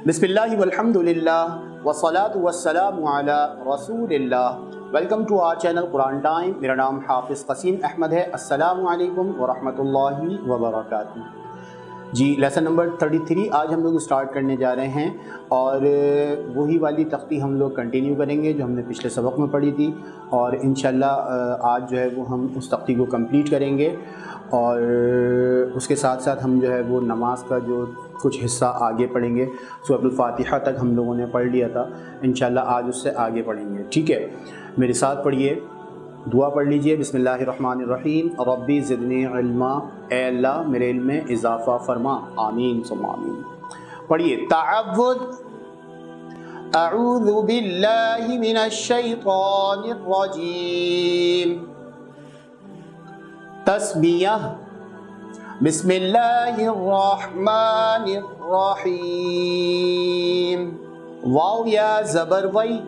बिस्मिल्लाहि वल्हम्दुलिल्लाह वस्सलातु वस्सलामु अला रसूलिल्लाह। Welcome to our channel Quran time. मेरा नाम हाफिज़ क़सीम अहमद है। अस्सलामु अलैकुम वरहमतुल्लाहि वबरकातुहू। जी, लेसन नंबर 33 आज हम लोग स्टार्ट करने जा रहे हैं और वही वाली तख्ती हम लोग कंटिन्यू करेंगे जो हमने पिछले सबक में पढ़ी थी, और इंशाल्लाह आज जो है वो हम उस तख्ती को कंप्लीट करेंगे और उसके साथ साथ हम जो है वो नमाज का जो कुछ हिस्सा आगे पढ़ेंगे। सूरह फातिहा तक हम लोगों ने पढ़ लिया था, इंशाल्लाह आज उससे आगे पढ़ेंगे। ठीक है, मेरे साथ पढ़िए, दुआ पढ़ लीजिए। बिस्मिल्लाहिर्रहमानिर्रहीम। रब्बी ज़िदनी इल्मा, ए अल्लाह मेरे इल्म में इजाफ़ा फरमा। आमीन सुम्मा आमीन। पढ़िए तअव्वुद। अऊज़ु बिल्लाहि मिनश शैतानिर रजीम। तस्बियह। बिस्मिल्लाहिर्रहमानिर्रहीम। वाव या ज़बर वई,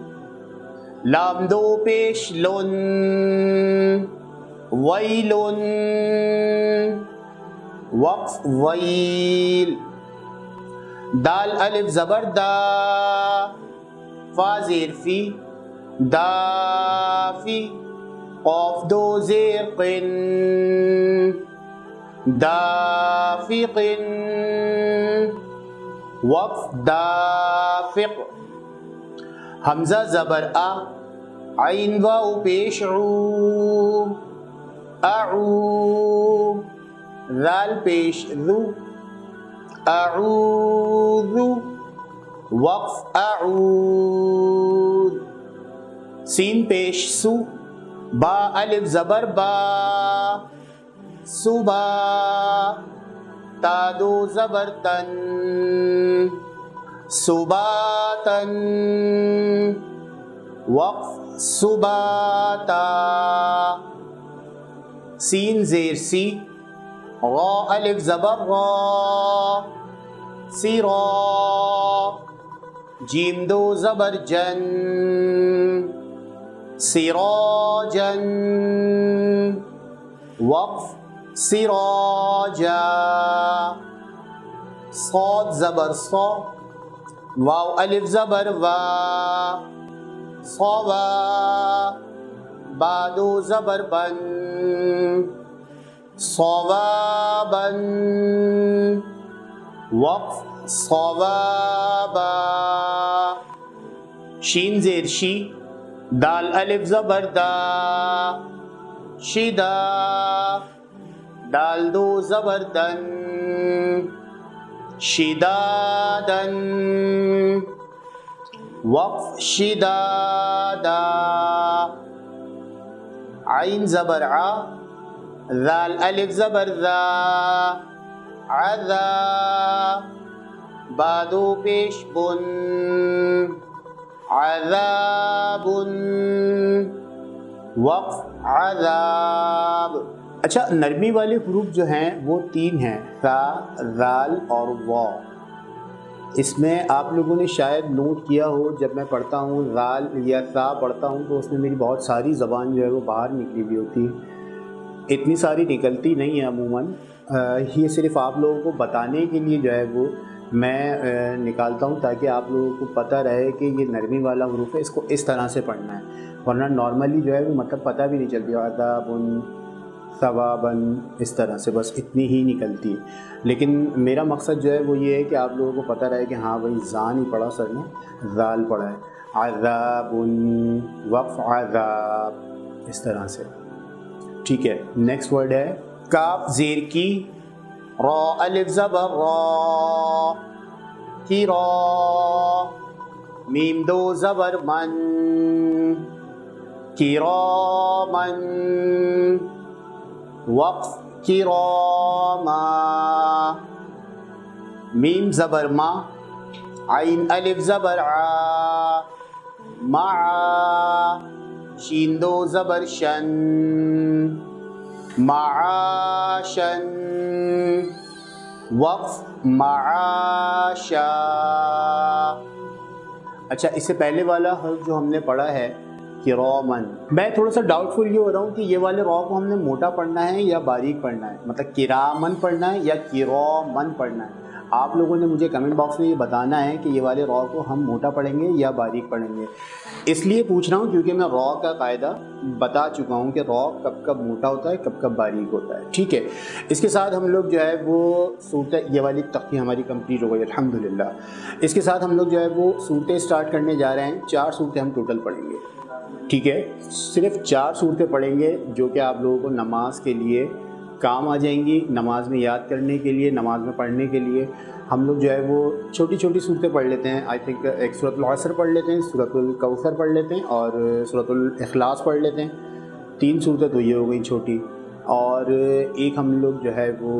लाम दो पेश लुन, वैलुन, वक्फ वैल। दाल अलिफ ज़बर दा, फा ज़ेर फी, दाफी। क़ाफ दो ज़ेर क़िन, दाफ़िक़िन। वक्फ दाफ़िक़। हमज़ा ज़बर आ, आइन वाउ पेश ऊ, अऊ। ज़ाल पेश ज़ू, अऊज़ु। वक्फ अऊज़। सीन पेश सु, बा अलिफ ज़बर बा, सुबा। ता दो ज़बर तन, सुबातन। वक्फ सुबाता। सीन ज़ेर सी, रा अलिफ ज़बर रा, सिरा। जीम दो ज़बर जन, सिराजन। वक्फ सिराजा। सौद ज़बर सौ, वाव अलिफ ज़बर वा, सौवा। बादो ज़बर बन, सौवाबन। वक्फ सौवाबा। शीन ज़ेर शी, दाल अलिफ ज़बर दा, शिदा। दाल दो ज़बर दन, शिदादन। वक्फ शिदादा। आइन ज़बर आ, ज़ाल अलिफ ज़बर ज़ा, अज़ा। बादो पेश बुन, अज़ाबुन। वक्फ अज़ाब। अच्छा, नरमी वाले हुरूफ जो हैं वो 3 हैं, सा, ज़ाल और वाव। इसमें आप लोगों ने शायद नोट किया हो, जब मैं पढ़ता हूँ ज़ाल या सा पढ़ता हूँ तो उसमें मेरी बहुत सारी ज़बान जो है वो बाहर निकली हुई होती है। इतनी सारी निकलती नहीं है अमूमन, ये सिर्फ़ आप लोगों को बताने के लिए जो है वो मैं निकालता हूँ, ताकि आप लोगों को पता रहे कि ये नरमी वाला हुरूफ है, इसको इस तरह से पढ़ना है। वरना नॉर्मली जो है वो मतलब पता भी नहीं चलती, अज़ाबुन, सवाबन, इस तरह से बस इतनी ही निकलती है। लेकिन मेरा मकसद जो है वो ये है कि आप लोगों को पता रहे कि हाँ भाई ज़ा नहीं पढ़ा सर ने, ज़ाल पढ़ा है। अज़ाबुन, वक्फ अज़ाब, इस तरह से। ठीक है, नेक्स्ट वर्ड है काफ ज़ेर की, रा अलिफ ज़बर रा, किरा। मीम दो ज़बर मन, किरामन। वक्फ किरामा। मीम ज़बर मा, आइन अलिफ ज़बर आ, मा। शीन दो ज़बर शन, माशन। वक्फ माशा। अच्छा, इससे पहले वाला हर्फ जो हमने पढ़ा है किरामन, मैं थोड़ा सा डाउटफुल ये हो रहा हूँ कि ये वाले रॉ को हमने मोटा पढ़ना है या बारीक पढ़ना है, मतलब किरामन पढ़ना है या किरामन पढ़ना है। آپ لوگوں نے مجھے کمنٹ باکس میں یہ بتانا ہے کہ یہ والے را کو ہم موٹا پڑھیں گے یا باریک پڑھیں گے. اس لیے پوچھ رہا ہوں کیونکہ میں را کا قاعدہ بتا چکا ہوں کہ را کب کب موٹا ہوتا ہے کب کب باریک ہوتا ہے. ٹھیک ہے. اس کے ساتھ ہم لوگ جو ہے وہ صورتیں، یہ والی تختی ہماری کمپلیٹ ہو گئی الحمدللہ. اس کے ساتھ ہم لوگ جو ہے وہ صورتیں اسٹارٹ کرنے جا رہے ہیں. 4 صورتیں ہم ٹوٹل پڑھیں گے. ٹھیک ہے. صرف 4 صورتیں پڑھیں گے جو کہ آپ لوگوں کو نماز کے لیے کام آ جائیں گی، نماز میں یاد کرنے کے لیے، نماز میں پڑھنے کے لیے. ہم لوگ جو ہے وہ چھوٹی چھوٹی صورتیں پڑھ لیتے ہیں. آئی تھنک ایک سورۃ العصر پڑھ لیتے ہیں، سورۃ الکوثر پڑھ لیتے ہیں اور سورۃ الاخلاص پڑھ لیتے ہیں. 3 صورتیں تو یہ ہو گئیں چھوٹی، اور ایک ہم لوگ جو ہے وہ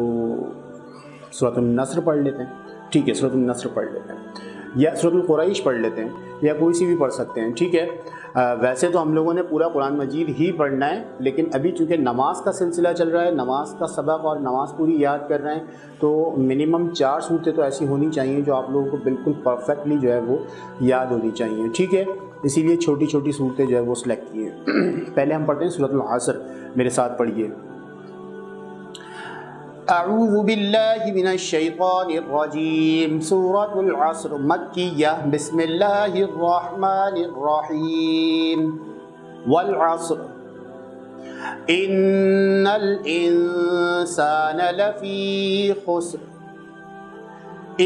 سورۃ النصر پڑھ لیتے ہیں. ٹھیک ہے. سورۃ النصر پڑھ لیتے ہیں یا سورۃ القریش پڑھ لیتے ہیں یا کوئی سی بھی پڑھ سکتے ہیں. ٹھیک ہے. ویسے تو ہم لوگوں نے پورا قرآن مجید ہی پڑھنا ہے، لیکن ابھی چونکہ نماز کا سلسلہ چل رہا ہے، نماز کا سبق اور نماز پوری یاد کر رہے ہیں، تو منیمم 4 صورتیں تو ایسی ہونی چاہیے جو آپ لوگوں کو بالکل پرفیکٹلی جو ہے وہ یاد ہونی چاہیے. ٹھیک ہے. اسی لیے چھوٹی چھوٹی صورتیں جو ہے وہ سلیکٹ کی ہیں. پہلے ہم پڑھتے ہیں سورۃ العصر. میرے ساتھ پڑھیے. اعوذ باللہ من الشیطان الرجیم. سورۃ العصر مکیہ. بسم اللہ الرحمن الرحیم. والعصر ان الانسان لفی خسر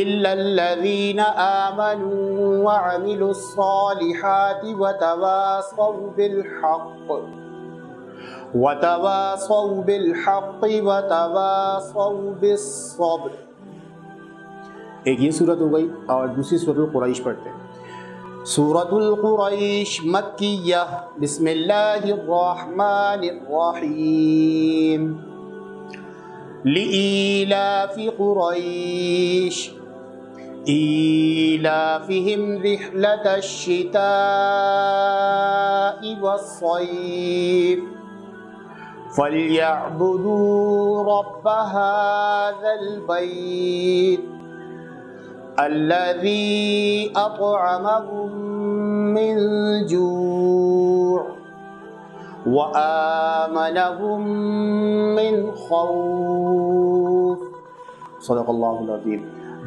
الا الذین آمنوا وعملوا الصالحات وتواصوا بالحق وتواصوا بالصبر. ایک یہ صورت ہو گئی، اور دوسری سورۃ القریش پڑھتے ہیں. سورۃ القریش مکیہ. بسم اللہ الرحمن الرحیم. لإیلاف قریش ایلافہم رحلۃ الشتاء والصیف فَلْيَعْبُدُوا رَبَّ هَذَا الْبَيْتِ الَّذِي أَطْعَمَهُم مِّن جُوعٍ وَآمَنَهُم مِّن خَوْفٍ. صدق اللہ العظیم.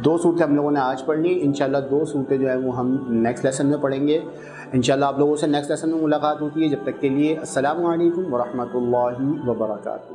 2 صورتیں ہم لوگوں نے آج پڑھ لی. انشاءاللہ 2 صورتیں جو ہے وہ ہم نیکسٹ لیسن میں پڑھیں گے. انشاءاللہ آپ لوگوں سے نیکسٹ لیسن میں ملاقات ہوتی ہے. جب تک کے لیے السلام علیکم ورحمۃ اللہ وبرکاتہ.